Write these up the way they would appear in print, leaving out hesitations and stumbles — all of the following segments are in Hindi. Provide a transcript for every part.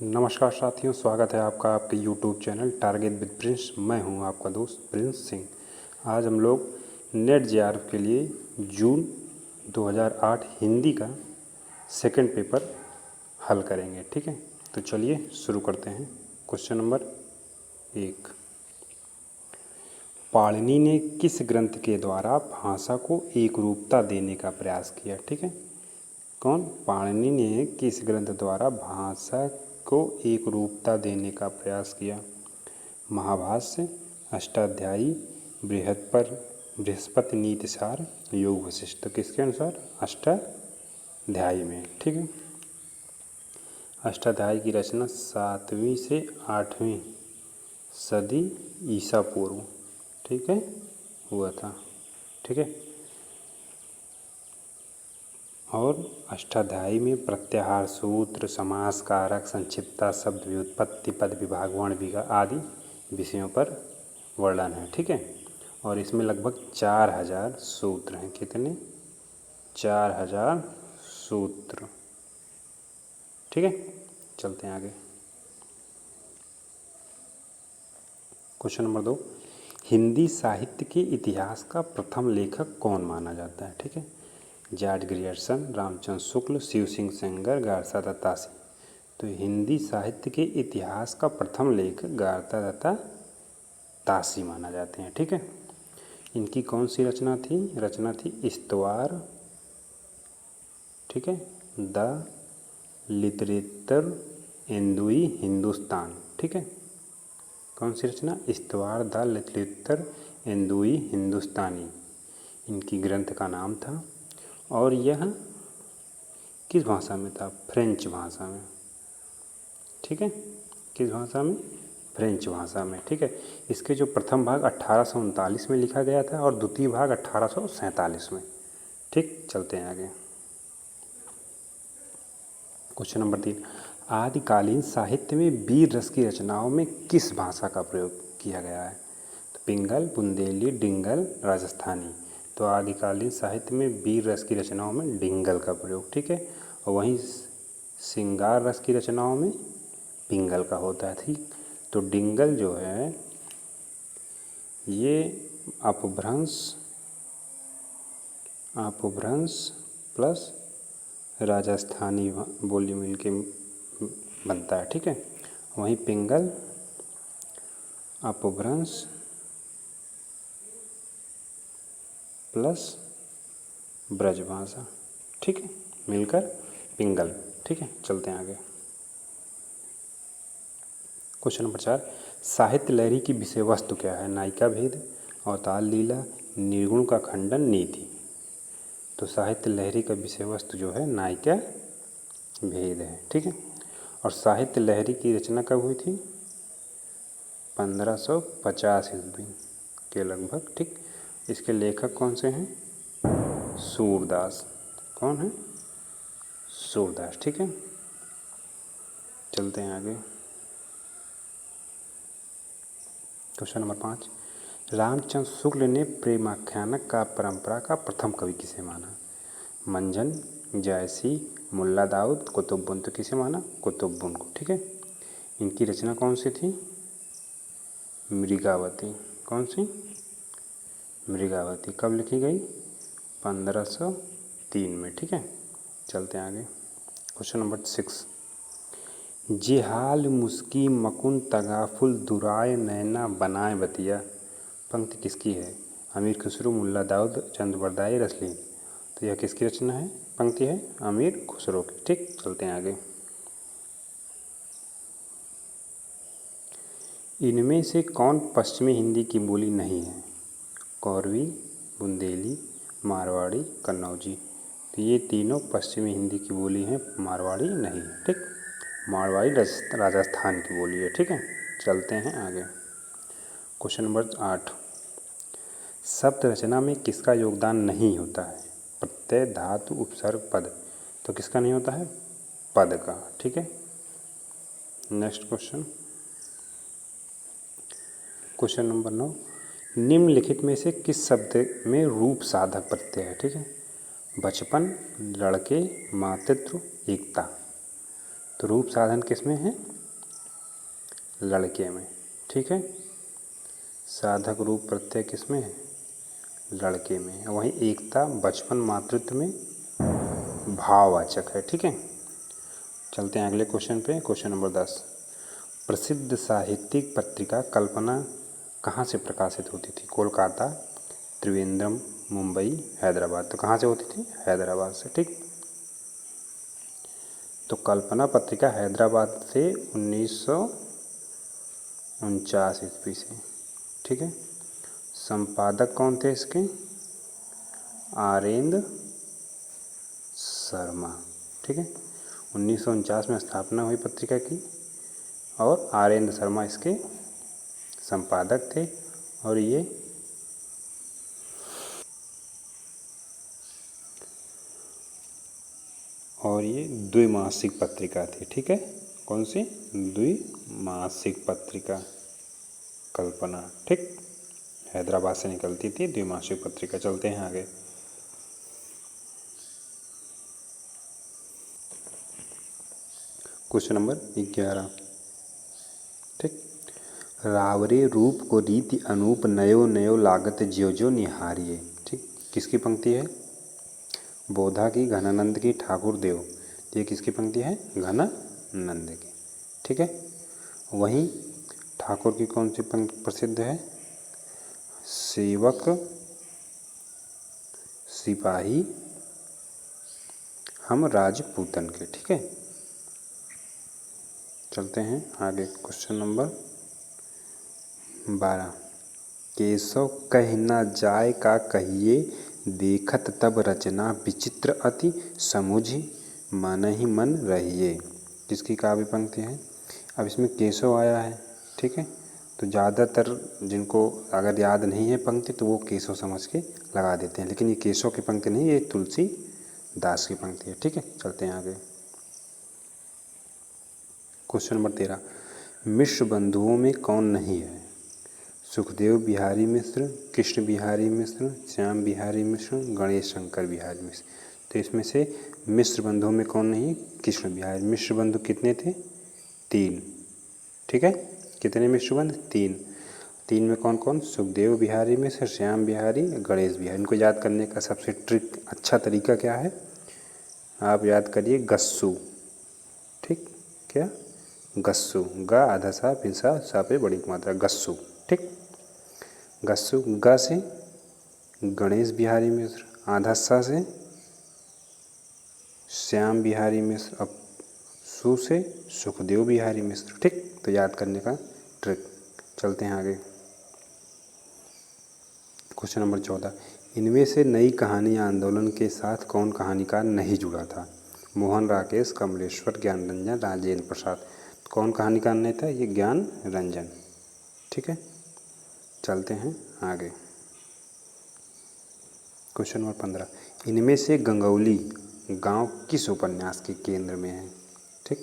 नमस्कार साथियों, स्वागत है आपका आपके YouTube channel target with Prince. मैं हूं आपका दोस्त प्रिंस सिंह। आज हम लोग नेट जेआरएफ के लिए जून 2008 हिंदी का सेकंड पेपर हल करेंगे। ठीक है, तो चलिए शुरू करते हैं। क्वेश्चन नंबर 1, पाणिनि ने किस ग्रंथ के द्वारा भाषा को एकरूपता देने का प्रयास किया? ठीक है, कौन? पाणिनि ने किस ग्रंथ द्वारा भाषा को एक रूपता देने का प्रयास किया? महाभाष्य, अष्टाध्यायी, बृहस्पति नीतिसार, योग वशिष्ठ। किसके अनुसार? अष्टाध्यायी में। ठीक है, अष्टाध्यायी की रचना 7वीं से 8वीं सदी ईसा पूर्व, ठीक है, हुआ था। ठीक है, और अष्टाध्यायी में प्रत्याहार सूत्र, समास कारक, संक्षिप्तता, शब्द व्युत्पत्ति, पद विभाग, वर्ण विभाग आदि विषयों पर वर्णन है। ठीक है, और इसमें लगभग 4000 सूत्र हैं। कितने? 4000 सूत्र। ठीक है, चलते हैं आगे। क्वेश्चन नंबर 2, हिंदी साहित्य के इतिहास का प्रथम लेखक कौन माना जाता है? ठीक है, जॉर्ज ग्रियर्सन, रामचंद्र शुक्ल, शिव सिंह सेंगर, गारसा दत्तासी। तो हिंदी साहित्य के इतिहास का प्रथम लेखक गारसा दत्तासी माना जाते हैं। ठीक है, इनकी कौन सी रचना थी? रचना थी स्तवार, ठीक है, द लिटरेचर एंदुई हिंदुस्तान। ठीक है, कौन सी रचना? स्तवार द लिटरेचर एंदुई हिंदुस्तानी इनकी ग्रंथ का नाम था। और यह किस भाषा में था? फ्रेंच भाषा में। ठीक है, किस भाषा में? फ्रेंच भाषा में। ठीक है, इसके जो प्रथम भाग 1839 में लिखा गया था और द्वितीय भाग 1847 में। ठीक, चलते हैं आगे। क्वेश्चन नंबर 3, आदिकालीन साहित्य में वीर रस की रचनाओं में किस भाषा का प्रयोग किया गया है? तो पिंगल, बुंदेली, डिंगल, राजस्थानी। तो आदिकालीन साहित्य में वीर रस की रचनाओं में डिंगल का प्रयोग। ठीक है, और वहीं श्रृंगार रस की रचनाओं में पिंगल का होता है। ठीक, तो डिंगल जो है ये अपभ्रंश प्लस राजस्थानी बोली मिल के बनता है। ठीक है, वहीं पिंगल अपभ्रंश प्लस ब्रजभाषा, ठीक है, मिलकर पिंगल। ठीक है, चलते हैं आगे। क्वेश्चन नंबर 4, साहित्य लहरी की विषय वस्तु क्या है? नायिका भेद, अवतार लीला, निर्गुण का खंडन, नीति। तो साहित्य लहरी का विषय वस्तु जो है नायिका भेद है। ठीक है, और साहित्य लहरी की रचना कब हुई थी? 1550 ईस्वी के लगभग। ठीक, इसके लेखक कौन से हैं? सूरदास। कौन है? सूरदास। ठीक है, चलते हैं आगे। क्वेश्चन नंबर 5, रामचंद्र शुक्ल ने प्रेमाख्यानक का परंपरा का प्रथम कवि किसे माना? मंजन, जायसी, मुल्ला दाऊद, कुतुबुन। तो किसे माना? कुतुबुन को। ठीक है, इनकी रचना कौन सी थी? मृगावती। कौन सी? मृगावती। कब लिखी गई? 1503 में। ठीक है, चलते हैं आगे। क्वेश्चन नंबर 6, जेहाल मुस्की मकुन तगाफुल दुराय नैना बनाए बतिया। पंक्ति किसकी है? अमीर खुसरो, मुल्ला दाऊद, चंद्रबरदाई, रसलीन। तो यह किसकी रचना है? पंक्ति है अमीर खुसरो की। ठीक, चलते हैं आगे। इनमें से कौन पश्चिमी हिंदी की बोली नहीं है? कौरवी, बुंदेली, मारवाड़ी, कन्नौजी। तो ये तीनों पश्चिमी हिंदी की बोली हैं, मारवाड़ी नहीं है। ठीक, मारवाड़ी राजस्थान की बोली है। ठीक है, चलते हैं आगे। क्वेश्चन नंबर 8, शब्द रचना में किसका योगदान नहीं होता है? प्रत्यय, धातु, उपसर्ग, पद। तो किसका नहीं होता है? पद का। ठीक है, नेक्स्ट क्वेश्चन। क्वेश्चन नंबर 9, निम्नलिखित में से किस शब्द में रूप साधक प्रत्यय है? ठीक है, बचपन, लड़के, मातृत्व, एकता। तो रूप साधन किस में है? लड़के में। ठीक है, साधक रूप प्रत्यय किस में है? लड़के में। वहीं एकता बचपन मातृत्व में भाववाचक है। ठीक है, चलते हैं अगले क्वेश्चन पे। क्वेश्चन नंबर 10, प्रसिद्ध साहित्यिक पत्रिका कल्पना कहाँ से प्रकाशित होती थी? कोलकाता, त्रिवेंद्रम, मुंबई, हैदराबाद। तो कहाँ से होती थी? हैदराबाद से। ठीक, तो कल्पना पत्रिका हैदराबाद से 1949 ईस्वी से। ठीक है, संपादक कौन थे इसके? आरेंद्र शर्मा। ठीक है, 1949 में स्थापना हुई पत्रिका की और आरेंद्र शर्मा इसके संपादक थे। और ये द्विमासिक पत्रिका थी। ठीक है, कौन सी? द्विमासिक पत्रिका कल्पना। ठीक, हैदराबाद से निकलती थी द्विमासिक पत्रिका। चलते हैं आगे। Question number 11। ठीक, रावरे रूप को रीति अनूप नयो नयो लागत ज्यो ज्यो निहारिये। ठीक, किसकी पंक्ति है? बोधा की, घनानंद की, ठाकुर देव। ये किसकी पंक्ति है? घनानंद की। ठीक है, वहीं ठाकुर की कौन सी पंक्ति प्रसिद्ध है? सेवक सिपाही हम राजपूतन के। ठीक है, चलते हैं आगे। क्वेश्चन नंबर 12, केशव कह न जाय का कहिए देखत तब रचना विचित्र अति समुझ मन ही मन रहिए। किसकी काव्य पंक्ति है? अब इसमें केशव आया है। ठीक है, तो ज़्यादातर जिनको अगर याद नहीं है पंक्ति तो वो केशव समझ के लगा देते हैं, लेकिन ये केशव की पंक्ति नहीं, ये तुलसी दास की पंक्ति है। ठीक है, चलते हैं आगे। क्वेश्चन नंबर 13, मिश्र बंधुओं में कौन नहीं है? सुखदेव बिहारी मिश्र, कृष्ण बिहारी मिश्र, श्याम बिहारी मिश्र, गणेश शंकर बिहारी मिश्र। तो इसमें से मिश्र बंधुओं में कौन नहीं? कृष्ण बिहारी। मिश्र बंधु कितने थे? 3। ठीक है, कितने मिश्र बंधु? 3। 3 में कौन कौन? सुखदेव बिहारी मिश्र, श्याम बिहारी, गणेश बिहारी। इनको याद करने का सबसे अच्छा तरीका क्या है? आप याद करिए गस्सू। ठीक, क्या? गस्सू। गा आधा सा फिर सा पे बड़ी मात्रा, गस्सू। ठीक, गस्सू। ग से गणेश बिहारी मिश्र, आधा सा से श्याम बिहारी मिश्र, अब सु से सुखदेव बिहारी मिश्र। ठीक, तो याद करने का ट्रिक। चलते हैं आगे। क्वेश्चन नंबर 14, इनमें से नई कहानी आंदोलन के साथ कौन कहानीकार नहीं जुड़ा था? मोहन, राकेश, कमलेश्वर, ज्ञान रंजन, राजेंद्र प्रसाद। कौन कहानीकार नहीं था? ये ज्ञान रंजन। ठीक है, चलते हैं आगे। क्वेश्चन नंबर 15, इनमें से गंगौली गांव किस उपन्यास के केंद्र में है? ठीक,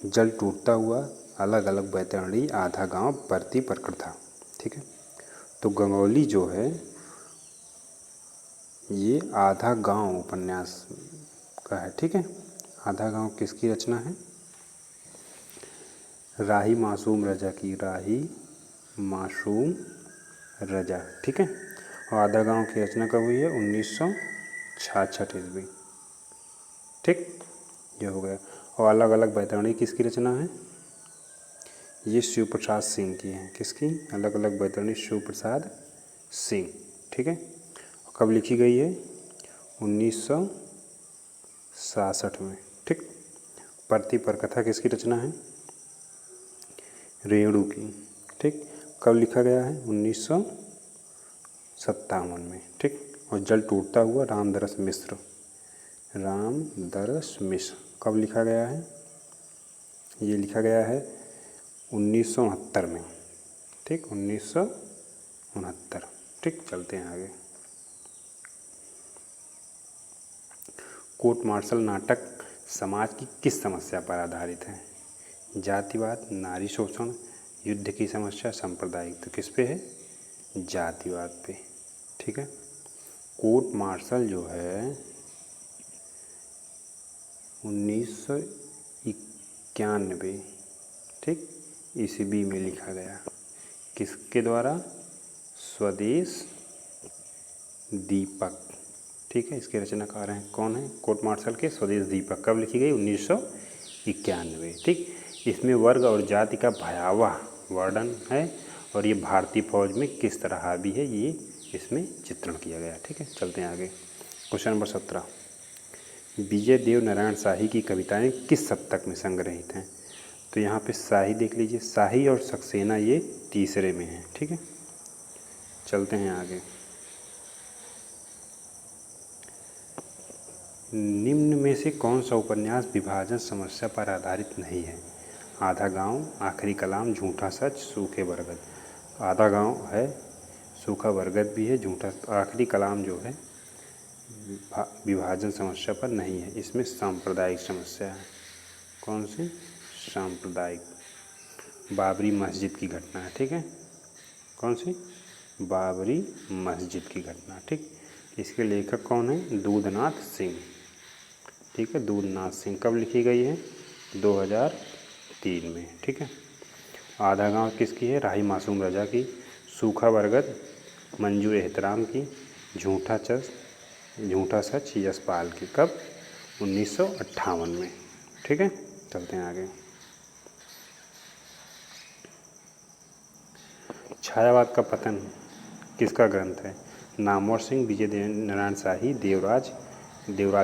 जल टूटता हुआ, अलग अलग बैतरणी, आधा गांव, परती प्रकट था। ठीक है, तो गंगौली जो है ये आधा गांव उपन्यास का है। ठीक है, आधा गांव किसकी रचना है? राही मासूम रजा की। राही मासूम रजा। ठीक है, और आधा गांव की रचना कब हुई है? 1966 ईस्वी। ठीक, ये हो गया। और अलग अलग बैतरणी किसकी रचना है? ये शिव प्रसाद सिंह की है। किसकी? अलग अलग बैतरणी शिव प्रसाद सिंह। ठीक है, कब लिखी गई है? 1966 में। ठीक, परती प्रकथा किसकी रचना है? रेणु की। ठीक, कब लिखा गया है? 1957 में। ठीक, और जल टूटता हुआ रामदरस मिश्र। रामदरस मिश्र कब लिखा गया है? ये लिखा गया है 1969 में। ठीक, 1969। ठीक, चलते हैं आगे। कोर्ट मार्शल नाटक समाज की किस समस्या पर आधारित है? जातिवाद, नारी शोषण, युद्ध की समस्या, सांप्रदायिक। तो किस पे है? जातिवाद पे। ठीक है, कोर्ट मार्शल जो है 1971 91, ठीक, ईस्वी में लिखा गया। किसके द्वारा? स्वदेश दीपक, ठीक है। इसके रचनाकार हैं कौन है? कोर्ट मार्शल के स्वदेश दीपक। कब लिखी गई? 1991, ठीक। इसमें वर्ग और जाति का भयावह वर्णन है और ये भारतीय फौज में किस तरह हावी है ये इसमें चित्रण किया गया, ठीक है। चलते हैं आगे। क्वेश्चन नंबर 17, विजय देव नारायण शाही की कविताएं किस शतक में संग्रहित हैं? तो यहाँ पे शाही देख लीजिए, शाही और सक्सेना ये तीसरे में है, ठीक है। चलते हैं आगे। निम्न में से कौन सा उपन्यास विभाजन समस्या पर आधारित नहीं है? आधा गांव, आखिरी कलाम, झूठा सच, सूखे बरगद। आधा गांव है, सूखा बरगद भी है, झूठा, आखिरी कलाम जो है विभाजन समस्या पर नहीं है, इसमें सांप्रदायिक समस्या है। कौन सी? सांप्रदायिक। बाबरी मस्जिद की घटना है, ठीक है। कौन सी? बाबरी मस्जिद की घटना, ठीक। इसके लेखक कौन है? दूधनाथ सिंह, ठीक है। दूधनाथ सिंह। कब लिखी गई है? 2003 में, ठीक है। आधा गांव किसकी है? राही मासूम रजा की। सूखा बरगद मंजू एहतराम की। झूठा सच यशपाल की। कब? 1958 में, ठीक है। चलते हैं आगे। छायावाद का पतन किसका ग्रंथ है? नामवर सिंह, विजय देव नारायण शाही, देवराज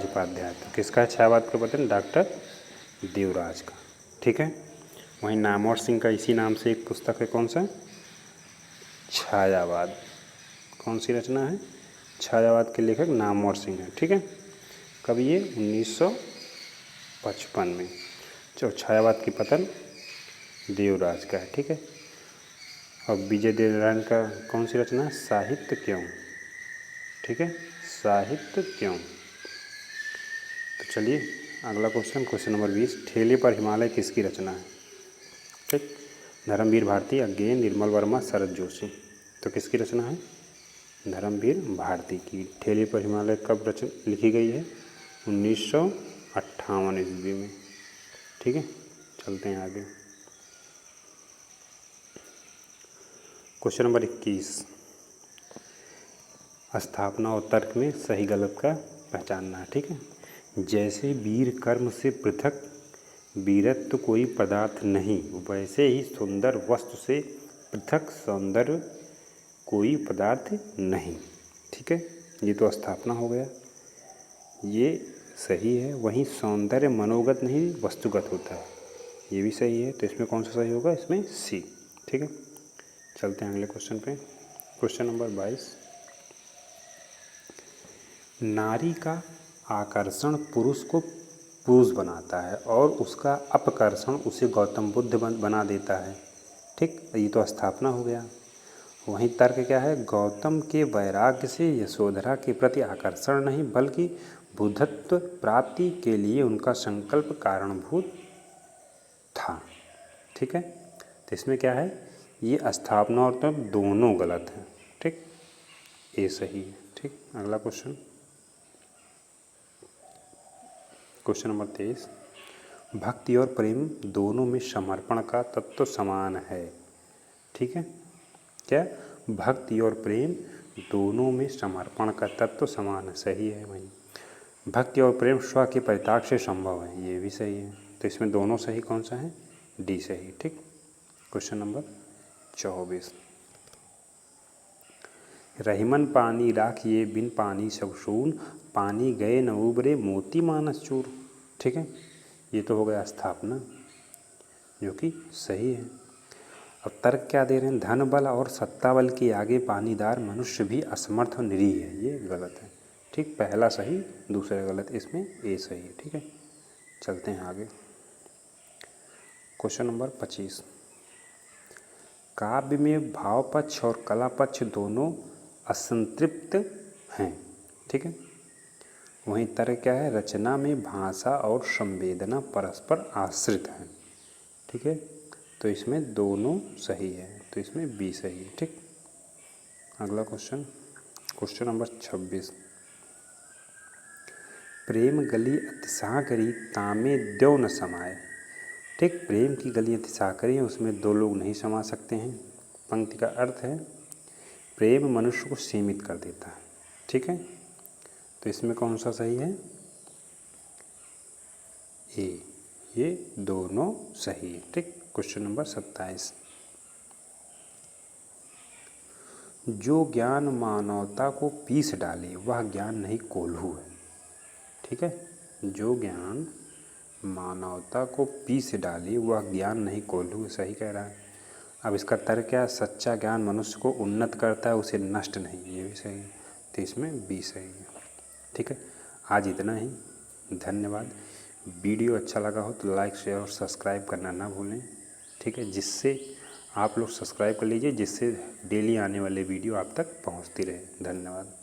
उपाध्याय। तो किसका है छायावाद का पतन? डॉक्टर देवराज का, ठीक है। वहीं नामवर सिंह का इसी नाम से एक पुस्तक है, कौन सा? छायावाद। कौन सी रचना है? छायावाद के लेखक नामवर सिंह है, ठीक है। कब ये? 1955 में। जो छायावाद की पतन देवराज का है, ठीक है। और विजय देव नारायण का कौन सी रचना है? साहित्य क्यों, ठीक है। साहित्य क्यों। तो चलिए अगला क्वेश्चन, क्वेश्चन नंबर 20, ठेले पर हिमालय किसकी रचना है? ठीक, धर्मवीर भारती, अज्ञेय, निर्मल वर्मा, शरद जोशी। तो किसकी रचना है? धर्मवीर भारती की। ठेले पर हिमालय कब लिखी गई है? 1958 ईस्वी में, ठीक है। चलते हैं आगे। क्वेश्चन नंबर 21, स्थापना और तर्क में सही गलत का पहचानना है, ठीक है। जैसे वीर कर्म से पृथक वीरत्व कोई पदार्थ नहीं, वैसे ही सुंदर वस्तु से पृथक सौंदर्य कोई पदार्थ नहीं, ठीक है। ये तो स्थापना हो गया, ये सही है। वहीं सौंदर्य मनोगत नहीं वस्तुगत होता है, ये भी सही है। तो इसमें कौन सा सही होगा? इसमें सी, ठीक है। चलते हैं अगले क्वेश्चन पे। क्वेश्चन नंबर 22, नारी का आकर्षण पुरुष को पुरुष बनाता है और उसका अपकर्षण उसे गौतम बुद्ध बना देता है, ठीक। ये तो स्थापना हो गया। वहीं तर्क क्या है? गौतम के वैराग्य से यशोधरा के प्रति आकर्षण नहीं बल्कि बुद्धत्व प्राप्ति के लिए उनका संकल्प कारणभूत था, ठीक है। तो इसमें क्या है? ये स्थापना और तर्क दोनों गलत हैं, ठीक। ये सही है, ठीक। अगला क्वेश्चन, क्वेश्चन नंबर 23, भक्ति और प्रेम दोनों में समर्पण का तत्व समान है, ठीक है। क्या? भक्ति और प्रेम दोनों में समर्पण का तत्व समान है, सही है भाई। भक्ति और प्रेम स्व के परित्याग से संभव है, ये भी सही है। तो इसमें दोनों सही कौन सा है? डी सही, ठीक। क्वेश्चन नंबर 24, रहीमन पानी राखिए बिन पानी सब सून, पानी गए न उबरे मोती मानस चूर, ठीक है। ये तो हो गया स्थापना, जो कि सही है। अब तर्क क्या दे रहे हैं? धन बल और सत्ता बल के आगे पानीदार मनुष्य भी असमर्थ और निरीह है, ये गलत है, ठीक। पहला सही, दूसरा गलत, इसमें ए सही है, ठीक है। चलते हैं आगे। क्वेश्चन नंबर 25, काव्य में भाव पक्ष और कला पक्ष दोनों असंतृप्त हैं, ठीक है। वहीं तर्क क्या है? रचना में भाषा और संवेदना परस्पर आश्रित हैं, ठीक है। तो इसमें दोनों सही है, तो इसमें बी सही है, ठीक। अगला क्वेश्चन, क्वेश्चन नंबर 26, प्रेम गली अतिशा करी तामे द्यो न समाये, ठीक, प्रेम की गली यदि साकरी है उसमें दो लोग नहीं समा सकते हैं। पंक्ति का अर्थ है प्रेम मनुष्य को सीमित कर देता है। ठीक है, तो इसमें कौन सा सही है? ए, ये दोनों सही है। ठीक, क्वेश्चन नंबर 27। जो ज्ञान मानवता को पीस डाले वह ज्ञान नहीं कोल्हू है। ठीक है, जो ज्ञान मानवता को पीस डाले वह ज्ञान नहीं कोल्हू, सही कह रहा है। अब इसका तर्क क्या? सच्चा ज्ञान मनुष्य को उन्नत करता है, उसे नष्ट नहीं, ये भी सही है। तो इसमें बी सही है। ठीक है, आज इतना ही, धन्यवाद। वीडियो अच्छा लगा हो तो लाइक शेयर और सब्सक्राइब करना ना भूलें। ठीक है, जिससे आप लोग सब्सक्राइब कर लीजिए, जिससे डेली आने वाले वीडियो आप तक पहुंचती रहे। धन्यवाद।